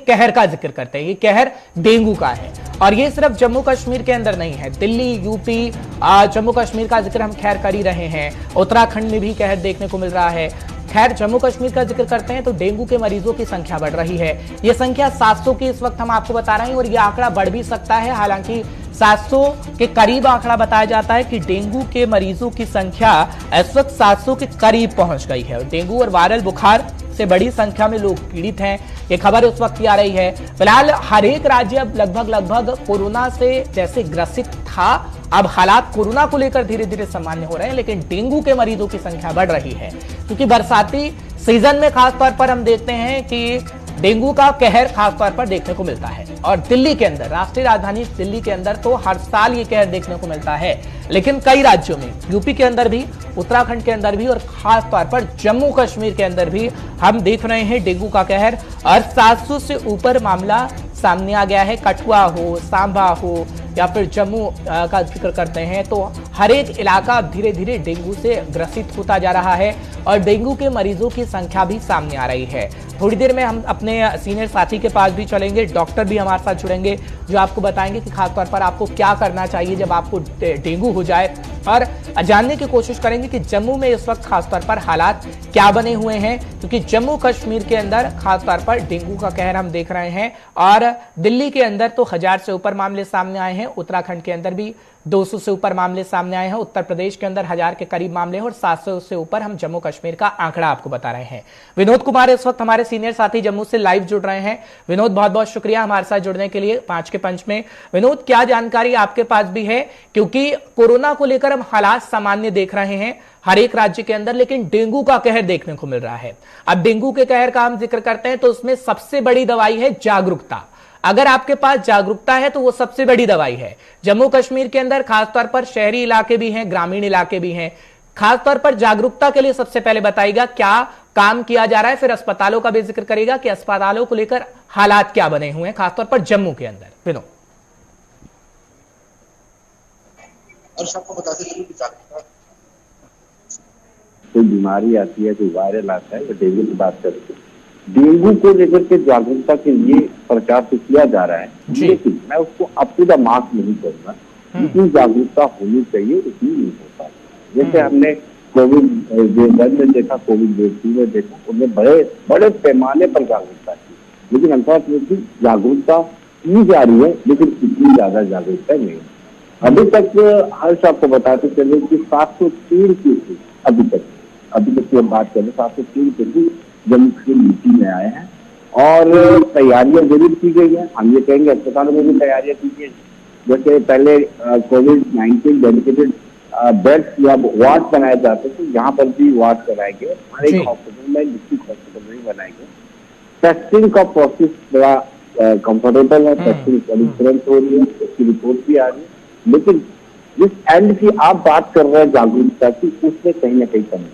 कहर का जिक्र करते हैं। ये कहर डेंगू का है और ये सिर्फ जम्मू कश्मीर के अंदर नहीं है, दिल्ली, यूपी, जम्मू कश्मीर का जिक्र हम खैर कर ही रहे हैं, उत्तराखंड में भी कहर देखने को मिल रहा है। खैर जम्मू कश्मीर का जिक्र करते हैं तो डेंगू के मरीजों की संख्या बढ़ रही है। ये संख्या 700 की इस वक्त हम आपको बता रहे हैं और ये आंकड़ा बढ़ भी सकता है। हालांकि 700 के करीब आंकड़ा बताया जाता है कि डेंगू के मरीजों की संख्या इस वक्त 700 के करीब पहुंच गई है। डेंगू और वायरल बुखार से बड़ी संख्या में लोग पीड़ित हैं, ये खबर उस वक्त की आ रही है। फिलहाल हर एक राज्य अब लगभग कोरोना से जैसे ग्रसित था, अब हालात कोरोना को लेकर धीरे धीरे सामान्य हो रहे हैं, लेकिन डेंगू के मरीजों की संख्या बढ़ रही है क्योंकि बरसाती सीजन में खासतौर पर हम देखते हैं कि डेंगू का कहर खासतौर पर देखने को मिलता है। और दिल्ली के अंदर, राष्ट्रीय राजधानी दिल्ली के अंदर तो हर साल ये कहर देखने को मिलता है, लेकिन कई राज्यों में, यूपी के अंदर भी, उत्तराखंड के अंदर भी और खास तौर पर जम्मू कश्मीर के अंदर भी हम देख रहे हैं डेंगू का कहर। और 700 से ऊपर मामला सामने आ गया है। कठुआ हो, सांबा हो या फिर जम्मू का जिक्र करते हैं तो हर एक इलाका धीरे धीरे डेंगू से ग्रसित होता जा रहा है और डेंगू के मरीजों की संख्या भी सामने आ रही है। थोड़ी देर में हम अपने सीनियर साथी के पास भी चलेंगे, डॉक्टर भी हमारे साथ जुड़ेंगे जो आपको बताएंगे कि खासतौर पर आपको क्या करना चाहिए जब आपको डेंगू हो जाए, और जानने की कोशिश करेंगे कि जम्मू में इस वक्त खासतौर पर हालात क्या बने हुए हैं, क्योंकि जम्मू कश्मीर के अंदर खासतौर पर डेंगू का कहर हम देख रहे हैं और दिल्ली के अंदर तो 1000 से ऊपर मामले सामने आए हैं, उत्तराखंड के अंदर भी 200 से ऊपर मामले सामने आए हैं, उत्तर प्रदेश के अंदर 1000 के करीब मामले हैं और 700 से ऊपर हम जम्मू कश्मीर का आंकड़ा आपको बता रहे हैं। विनोद कुमार इस वक्त हमारे सीनियर साथी जम्मू से लाइव जुड़ रहे हैं। विनोद, बहुत बहुत शुक्रिया हमारे साथ जुड़ने के लिए 5 के पंच में। विनोद, क्या जानकारी आपके पास भी है, क्योंकि कोरोना को लेकर हम हालात सामान्य देख रहे हैं हर एक राज्य के अंदर, लेकिन डेंगू का कहर देखने को मिल रहा है। अब डेंगू के कहर का हम जिक्र करते हैं तो उसमें सबसे बड़ी दवाई है जागरूकता। अगर आपके पास जागरूकता है तो वो सबसे बड़ी दवाई है। जम्मू कश्मीर के अंदर खासतौर पर शहरी इलाके भी हैं, ग्रामीण इलाके भी हैं। खासतौर पर जागरूकता के लिए सबसे पहले बताइएगा क्या काम किया जा रहा है, फिर अस्पतालों का भी जिक्र करेगा कि अस्पतालों को लेकर हालात क्या बने हुए हैं खासतौर पर जम्मू के अंदर। विनोद, और सबको बताते चलिए कि जागरूकता, कोई बीमारी आती है, कोई वायरल आता है, वो डेंगू की बात करते हैं। डेंगू को लेकर के जागरूकता के लिए प्रचार तो किया जा रहा है, लेकिन मैं उसको अप टू द मार्क नहीं करूंगा। जितनी जागरूकता होनी चाहिए उतनी नहीं होता। जैसे हमने कोविड में देखा, कोविड-19 में देखा, उनमें बड़े बड़े पैमाने पर जागरूकता थी, लेकिन अनफॉर्चुनेटली जागरूकता की जा रही है, लेकिन इतनी ज्यादा जागरूकता नहीं। अभी तक हर्ष आपको बताते चले कि 703 केसेस अभी तक की हम बात करें, 703 केसेस जम्मू कश्मीर यूपी में आए हैं और तैयारियां जरूर की गई है। हम ये कहेंगे अस्पतालों में भी तैयारियां की गई। जैसे पहले कोविड-19 डेडिकेटेड बेड्स या वार्ड बनाए जाते थे, यहाँ पर भी वार्ड बनाए गए, हर एक हॉस्पिटल में, डिस्ट्रिक्ट हॉस्पिटल में बनाए गए। टेस्टिंग का प्रोसेस बड़ा कंफर्टेबल है, टेस्टिंग तुरंत हो रही है, उसकी रिपोर्ट भी आ रही है, लेकिन जिस एंड की आप बात कर रहे हैं जागरूकता की, उसमें कहीं ना कहीं कमी।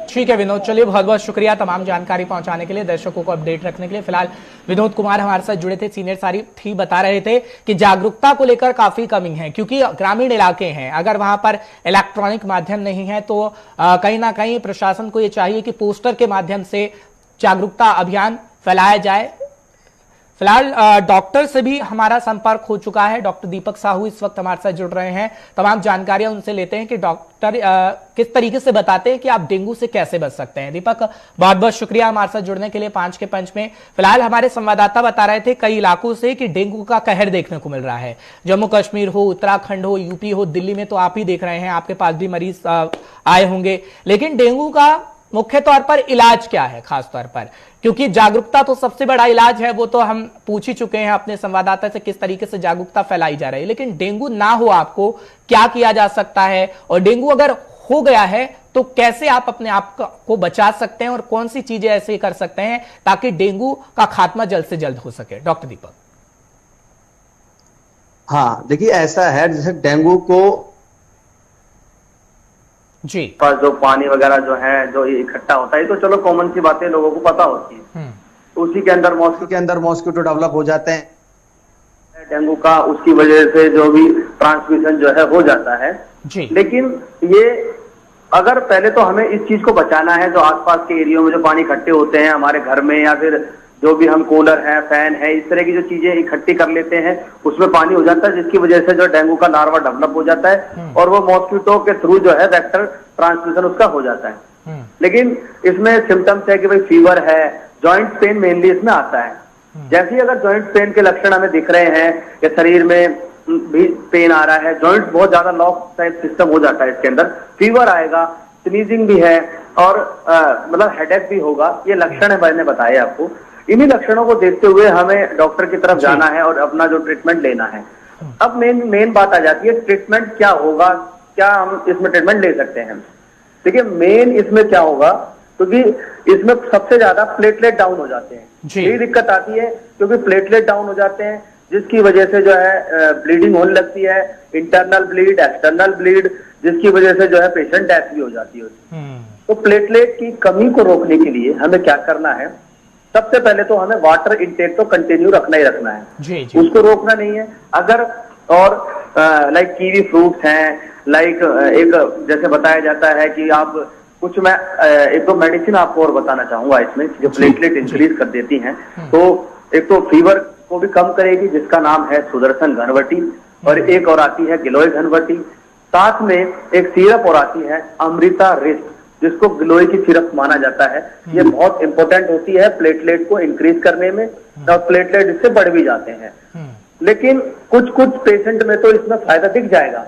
ठीक है विनोद, चलिए बहुत बहुत शुक्रिया तमाम जानकारी पहुंचाने के लिए, दर्शकों को अपडेट रखने के लिए। फिलहाल विनोद कुमार हमारे साथ जुड़े थे, सीनियर साथी बता रहे थे कि जागरूकता को लेकर काफी कमी है क्योंकि ग्रामीण इलाके हैं, अगर वहां पर इलेक्ट्रॉनिक माध्यम नहीं है तो कहीं ना कहीं प्रशासन को यह चाहिए कि पोस्टर के माध्यम से जागरूकता अभियान फैलाया जाए। फिलहाल डॉक्टर से भी हमारा संपर्क हो चुका है, डॉक्टर दीपक साहू इस वक्त हमारे साथ जुड़ रहे हैं। तमाम जानकारियां उनसे लेते हैं कि डॉक्टर किस तरीके से बताते हैं कि आप डेंगू से कैसे बच सकते हैं। दीपक, बहुत बहुत शुक्रिया हमारे साथ जुड़ने के लिए 5 के पंच में। फिलहाल हमारे संवाददाता बता रहे थे कई इलाकों से कि डेंगू का कहर देखने को मिल रहा है। जम्मू कश्मीर हो, उत्तराखंड हो, यूपी हो, दिल्ली में तो आप ही देख रहे हैं, आपके पास भी मरीज आए होंगे, लेकिन डेंगू का मुख्य तौर पर इलाज क्या है खास तौर पर, क्योंकि जागरूकता तो सबसे बड़ा इलाज है, वो तो हम पूछ ही चुके हैं अपने संवाददाता से किस तरीके से जागरूकता फैलाई जा रही है, लेकिन डेंगू ना हो आपको क्या किया जा सकता है, और डेंगू अगर हो गया है तो कैसे आप अपने आप को बचा सकते हैं और कौन सी चीजें ऐसे कर सकते हैं ताकि डेंगू का खात्मा जल्द से जल्द हो सके। डॉक्टर दीपक। हाँ देखिए, ऐसा है जैसे डेंगू को जी पर जो पानी वगैरह जो है जो इकट्ठा होता है तो चलो कॉमन सी बातें लोगों को पता होती है, उसी के अंदर मॉस्किटो डेवलप हो जाते हैं डेंगू का, उसकी वजह से जो भी ट्रांसमिशन जो है हो जाता है जी। लेकिन ये अगर पहले तो हमें इस चीज को बचाना है, जो आसपास के एरियो में जो पानी इकट्ठे होते हैं हमारे घर में या फिर जो भी हम कूलर है, फैन है, इस तरह की जो चीजें इकट्ठी कर लेते हैं उसमें पानी हो जाता है, जिसकी वजह से जो डेंगू का लार्वा डेवलप हो जाता है और वो मॉस्किटो के थ्रू जो है वेक्टर ट्रांसमिशन उसका हो जाता है। लेकिन इसमें सिम्टम्स है कि भाई फीवर है, जॉइंट पेन मेनली इसमें आता है। जैसे ही अगर जॉइंट पेन के लक्षण हमें दिख रहे हैं या शरीर में भी पेन आ रहा है, जॉइंट बहुत ज्यादा लॉक टाइप सिस्टम हो जाता है इसके अंदर, फीवर आएगा, स्नीजिंग भी है और मतलब हेडेक भी होगा, ये लक्षण है मैंने बताए आपको। इन्हीं लक्षणों को देखते हुए हमें डॉक्टर की तरफ जाना है और अपना जो ट्रीटमेंट लेना है। अब मेन बात आ जाती है ट्रीटमेंट क्या होगा, क्या हम इसमें ट्रीटमेंट ले सकते हैं। देखिए मेन इसमें क्या होगा, क्योंकि इसमें सबसे ज्यादा प्लेटलेट डाउन हो जाते हैं, यही दिक्कत आती है, क्योंकि प्लेटलेट डाउन हो जाते हैं जिसकी वजह से जो है ब्लीडिंग होने लगती है, इंटरनल ब्लीड, एक्सटर्नल ब्लीड, जिसकी वजह से जो है पेशेंट डेथ भी हो जाती है। तो प्लेटलेट की कमी को रोकने के लिए हमें क्या करना है, सबसे पहले तो हमें वाटर इंटेक तो कंटिन्यू रखना ही रखना है, जी। उसको रोकना नहीं है। अगर और लाइक कीवी फ्रूट्स हैं, लाइक एक जैसे बताया जाता है कि आप कुछ मैं एक तो मेडिसिन आपको और बताना चाहूंगा इसमें जो प्लेटलेट इंक्रीज कर देती हैं। तो एक तो फीवर को भी कम करेगी जिसका नाम है सुदर्शन घनवटी, और एक और आती है गिलोय घनवटी, साथ में एक सिरप और आती है अमृता रिस्ट, जिसको गिलोय की सिरप माना जाता है। ये बहुत इंपॉर्टेंट होती है प्लेटलेट को इंक्रीज करने में, और प्लेटलेट इससे बढ़ भी जाते हैं। लेकिन कुछ पेशेंट में तो इसमें फायदा दिख जाएगा।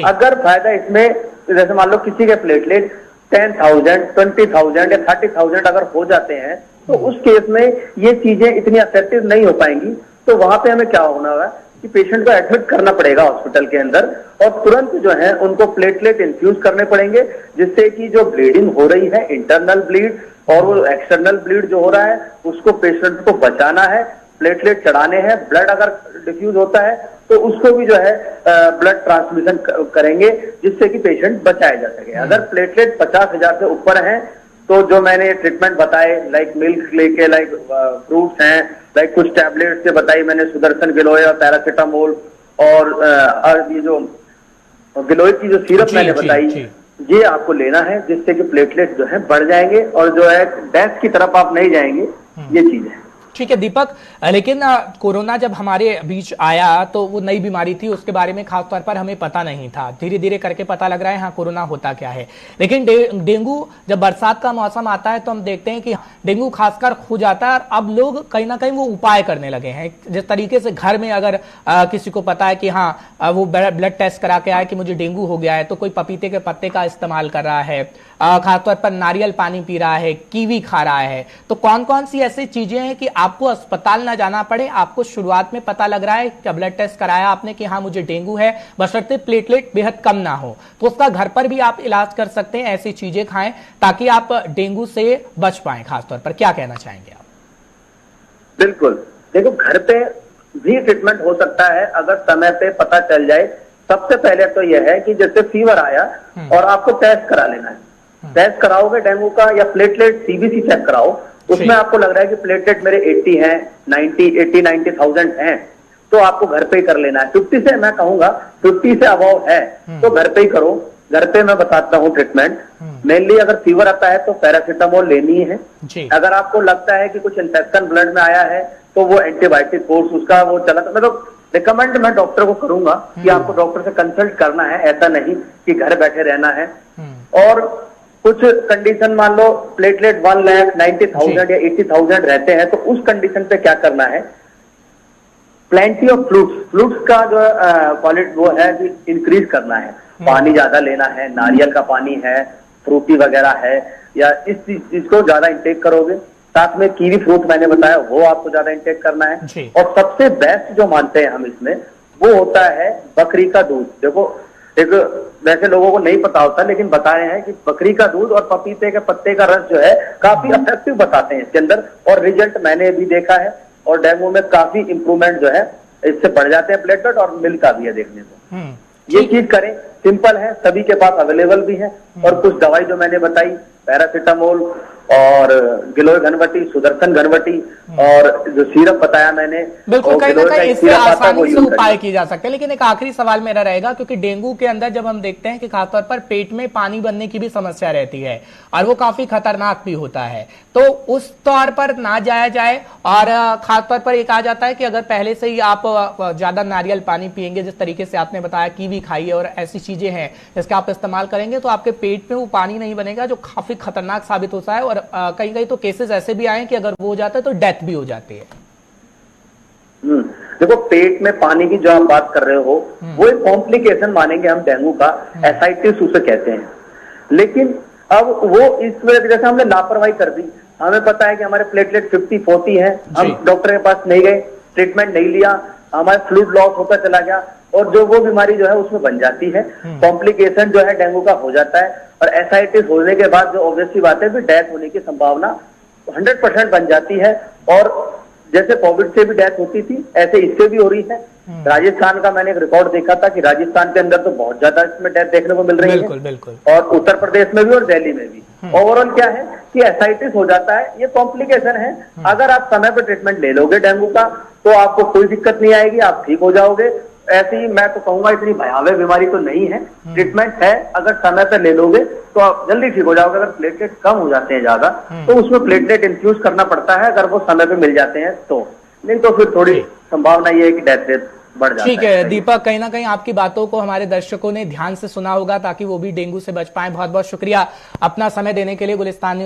अगर फायदा इसमें जैसे मान लो किसी के प्लेटलेट 10,000, 20,000 या 30,000 अगर हो जाते हैं, तो उस केस में ये चीजें इतनी इफेक्टिव नहीं हो पाएंगी। तो वहां पे हमें क्या होना होगा कि पेशेंट को एडमिट करना पड़ेगा हॉस्पिटल के अंदर, और तुरंत जो है उनको प्लेटलेट इन्फ्यूज करने पड़ेंगे, जिससे कि जो ब्लीडिंग हो रही है, इंटरनल ब्लीड और वो एक्सटर्नल ब्लीड जो हो रहा है, उसको पेशेंट को बचाना है, प्लेटलेट चढ़ाने हैं। ब्लड अगर डिफ्यूज होता है तो उसको भी जो है ब्लड ट्रांसमिशन करेंगे, जिससे कि पेशेंट बचाया जा सके। अगर प्लेटलेट 50,000 से ऊपर है तो जो मैंने ट्रीटमेंट बताए, लाइक मिल्क लेके, लाइक फ्रूट्स हैं, लाइक कुछ टैबलेट्स से बताई मैंने, सुदर्शन गिलोय और पैरासीटामोल, और ये जो गिलोय की जो सिरप मैंने बताई, ये आपको लेना है, जिससे कि प्लेटलेट जो है बढ़ जाएंगे और जो है डेथ की तरफ आप नहीं जाएंगे। ये चीज है। ठीक है दीपक, लेकिन कोरोना जब हमारे बीच आया तो वो नई बीमारी थी, उसके बारे में खासतौर पर हमें पता नहीं था। धीरे धीरे करके पता लग रहा है हाँ कोरोना होता क्या है। लेकिन डेंगू जब बरसात का मौसम आता है तो हम देखते हैं कि डेंगू खासकर हो जाता है, और अब लोग कहीं ना कहीं वो उपाय करने लगे हैं। जिस तरीके से घर में अगर किसी को पता है कि हाँ वो ब्लड टेस्ट करा के आए कि मुझे डेंगू हो गया है, तो कोई पपीते के पत्ते का इस्तेमाल कर रहा है, खासतौर पर नारियल पानी पी रहा है, कीवी खा रहा है। तो कौन कौन सी ऐसी चीजें हैं कि आपको अस्पताल ना जाना पड़े, आपको शुरुआत में पता लग रहा है कि ब्लड टेस्ट कराया आपने कि हाँ मुझे डेंगू है, बशर्ते प्लेटलेट बेहद कम ना हो, तो उसका घर पर भी आप इलाज कर सकते हैं। ऐसी चीजें खाएं ताकि आप डेंगू से बच पाएं। खासतौर पर क्या कहना चाहेंगे आप? बिल्कुल, देखो घर पे भी ट्रीटमेंट हो सकता है अगर समय पे पता चल जाए। सबसे पहले तो यह है कि जैसे फीवर आया और आपको टेस्ट करा लेना है। टेस्ट कराओगे डेंगू का या प्लेटलेट सीबीसी चेक कराओ, उसमें आपको लग रहा है कि प्लेटलेट मेरे 80 हैं, 90,000 हैं, तो आपको घर पे ही कर लेना है। 50 से मैं कहूंगा 50 से अबव है तो घर पे ही करो। घर पे मैं बताता हूँ ट्रीटमेंट। मेनली अगर फीवर आता है तो पैरासीटामोल लेनी है। अगर आपको लगता है कि कुछ इन्फेक्शन ब्लड में आया है तो वो एंटीबायोटिक कोर्स उसका वो चला, तो मैं तो रिकमेंड मैं डॉक्टर को करूंगा कि आपको डॉक्टर से कंसल्ट करना है, ऐसा नहीं कि घर बैठे रहना है। और कुछ कंडीशन मान लो प्लेटलेट 1,90,000 या 80,000 रहते हैं, तो उस कंडीशन पे क्या करना है, प्लेंटी ऑफ फ्रूट्स का जो क्वालिटी वो है इंक्रीज करना है। पानी ज्यादा लेना है, नारियल का पानी है, फ्रूटी वगैरह है, या इस चीज को ज्यादा इंटेक करोगे। साथ में कीवी फ्रूट मैंने बताया वो आपको ज्यादा इंटेक करना है। और सबसे बेस्ट जो मानते हैं हम इसमें वो होता है बकरी का दूध। देखो एक वैसे लोगों को नहीं पता होता, लेकिन बता रहे हैं कि बकरी का दूध और पपीते के पत्ते का रस जो है काफी इफेक्टिव बताते हैं इसके अंदर, और रिजल्ट मैंने भी देखा है। और डेंगू में काफी इंप्रूवमेंट जो है इससे बढ़ जाते हैं प्लेटलेट, और मिलता भी है देखने को। ये चीज करें, सिंपल है, सभी के पास अवेलेबल भी है। और कुछ दवाई जो मैंने बताई पैरासीटामोल और गिलोय घनवटी, सुदर्शन घनवटी और जो सिरप बताया मैंने, बिल्कुल कहीं ना कहीं इससे आसानी से उपाय किए किए जा सकते हैं। लेकिन एक आखिरी सवाल मेरा रहेगा, क्योंकि डेंगू के अंदर जब हम देखते हैं कि खासतौर पर पेट में पानी बनने की भी समस्या रहती है और वो काफी खतरनाक भी होता है, तो उस तौर पर ना जाया जाए। और खासतौर पर एक आ जाता है कि अगर पहले से ही आप ज्यादा नारियल पानी पिएंगे, जिस तरीके से आपने बताया कीवी खाइए और ऐसी चीजें हैं जिसका आप इस्तेमाल करेंगे, तो आपके पेट में वो पानी नहीं बनेगा, जो काफी खतरनाक साबित होता है। और कहीं कहीं तो केसेस ऐसे भी आए कि अगर वो हो जाता है तो डेथ भी हो जाती है। देखो, पेट में पानी की जो आप बात कर रहे हो वो एक कॉम्प्लिकेशन मानेंगे हम डेंगू का, एसाइटिस उसे कहते हैं। लेकिन अब वो इस वजह जैसे हमने लापरवाही कर दी, हमें पता है कि हमारे प्लेटलेट 50-40 है, हम डॉक्टर के पास नहीं गए, ट्रीटमेंट नहीं लिया, हमारा फ्लूइड लॉस होता चला गया और जो वो बीमारी जो है उसमें बन जाती है, कॉम्प्लिकेशन जो है डेंगू का हो जाता है। और एसाइटिस होने के बाद जो ऑब्वियसली बात है फिर डेथ होने की संभावना 100% बन जाती है। और जैसे कोविड से भी डेथ होती थी, ऐसे इससे भी हो रही है। राजस्थान का मैंने एक रिकॉर्ड देखा था कि राजस्थान के अंदर तो बहुत ज्यादा इसमें डेथ देखने को मिल रही है, बिल्कुल। और उत्तर प्रदेश में भी और दिल्ली में भी। ओवरऑल क्या है कि एसाइटिस हो जाता है, ये कॉम्प्लिकेशन है। अगर आप समय पर ट्रीटमेंट ले लोगे डेंगू का तो आपको कोई दिक्कत नहीं आएगी, आप ठीक हो जाओगे। ऐसी ही मैं तो कहूंगा इतनी भयावह बीमारी तो नहीं है, ट्रीटमेंट है, अगर समय पर ले लोगे तो आप जल्दी ठीक हो जाओगे। अगर प्लेटलेट कम हो जाते हैं ज्यादा तो उसमें प्लेटलेट इन्फ्यूज करना पड़ता है, अगर वो समय पे मिल जाते हैं तो, नहीं तो फिर थोड़ी संभावना ये है कि डेथ रेट बढ़ जाता है। ठीक है दीपक, कहीं ना कहीं आपकी बातों को हमारे दर्शकों ने ध्यान से सुना होगा ताकि वो भी डेंगू से बच पाए। बहुत बहुत शुक्रिया अपना समय देने के लिए गुलिस्तान